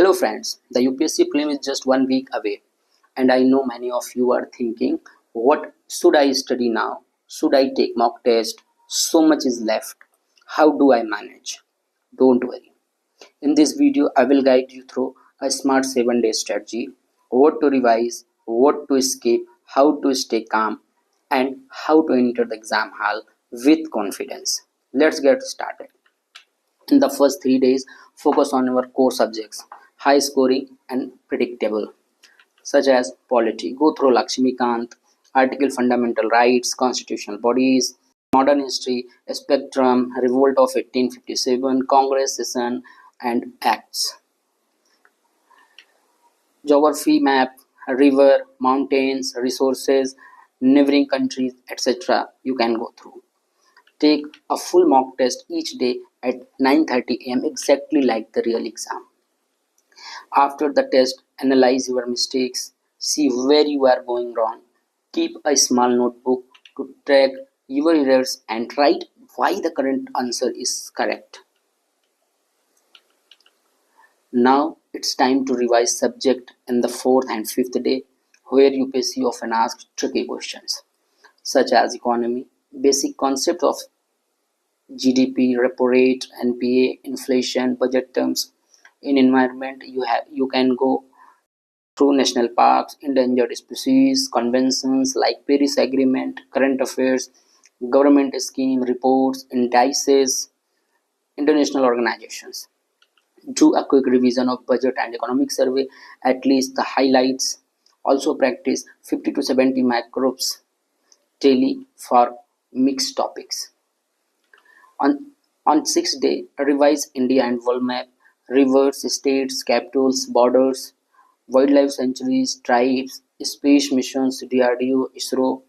Hello friends, the UPSC prelim is just 1 week away, and I know many of you are thinking, what should I study now? Should I take mock test? So much is left. How do I manage? Don't worry. In this video, I will guide you through a smart 7-day strategy, what to revise, what to skip, how to stay calm, and how to enter the exam hall with confidence. Let's get started. In the first 3 days, focus on your core subjects, high scoring and predictable, such as polity. Go through Lakshmikant, article fundamental rights, constitutional bodies, modern history, spectrum, revolt of 1857, Congress session and acts. Geography map, river, mountains, resources, neighboring countries, etc. You can go through. Take a full mock test each day at 9:30 am exactly like the real exam. After the test, analyze your mistakes, see where you are going wrong. Keep a small notebook to track your errors and write why the current answer is correct. Now it's time to revise subject in the fourth and fifth day, where UPSC often asks tricky questions such as economy, basic concepts of GDP, repo rate, NPA, inflation, budget terms. In environment, you can go through national parks, endangered species, conventions like Paris Agreement, current affairs, government scheme reports, indices, international organizations. Do a quick revision of budget and economic survey, at least the highlights. Also practice 50 to 70 macros daily for mixed topics. On sixth day, revise India and world map, rivers, states, capitals, borders, wildlife sanctuaries, tribes, space missions, DRDO, ISRO.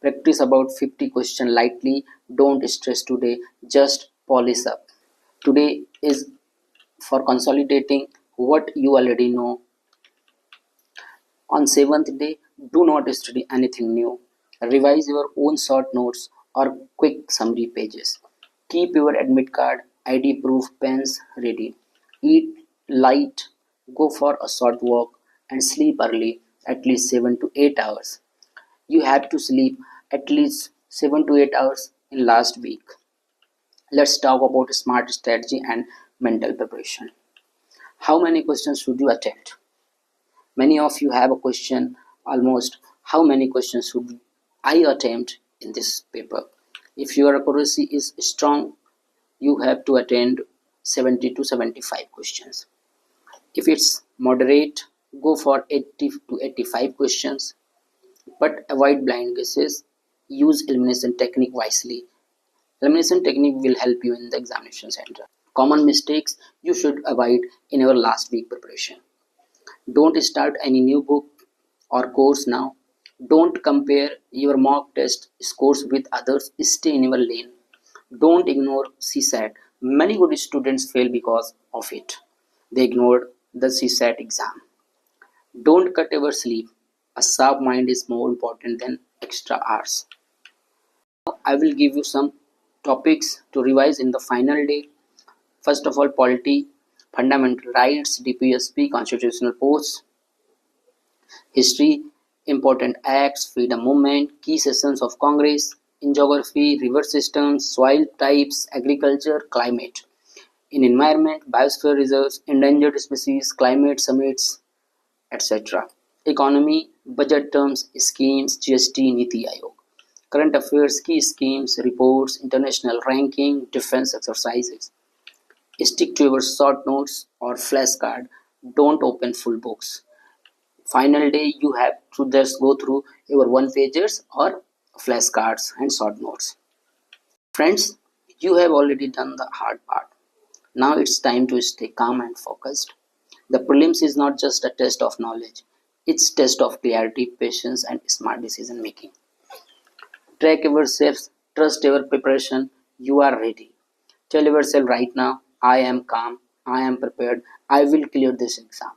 Practice about 50 questions lightly. Don't stress today, just polish up. Today is for consolidating what you already know. On seventh day, do not study anything new. Revise your own short notes or quick summary pages. Keep your admit card, ID proof, pens ready. Eat light, go for a short walk, and sleep early, at least 7 to 8 hours. You have to sleep at least 7 to 8 hours in last week. Let's talk about smart strategy and mental preparation. How many questions should you attempt? Many of you have a question almost, how many questions should I attempt in this paper? If your accuracy is strong, you have to attend 70 to 75 questions. If it's moderate, go for 80 to 85 questions, but avoid blind guesses. Use elimination technique wisely. Elimination technique will help you in the examination center. Common mistakes you should avoid in your last week preparation. Don't start any new book or course now. Don't compare your mock test scores with others. Stay in your lane. Don't ignore CSAT. Many good students fail because of it. They ignored the CSAT exam. Don't cut your sleep. A sharp mind is more important than extra hours. I will give you some topics to revise in the final day. First of all, polity, fundamental rights, DPSP, constitutional posts, history, important acts, freedom movement, key sessions of Congress, in geography, river systems, soil types, agriculture, climate. In environment, biosphere reserves, endangered species, climate summits, etc. Economy, budget terms, schemes, GST, Niti Aayog. Current affairs, key schemes, reports, international ranking, defense exercises. Stick to your short notes or flashcard. Don't open full books. Final day, you have to just go through your one pages or flashcards and short notes. Friends, you have already done the hard part. Now it's time to stay calm and focused. The prelims is not just a test of knowledge, it's test of clarity, patience and smart decision making. Track yourself, trust your preparation, you are ready. Tell yourself right now, I am calm, I am prepared, I will clear this exam.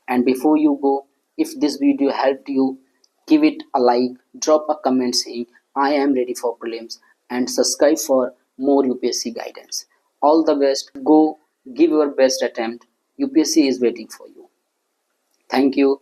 And before you go, if this video helped you, give it a like, drop a comment saying I am ready for prelims, and subscribe for more UPSC guidance. All the best, go give your best attempt. UPSC is waiting for you. Thank you.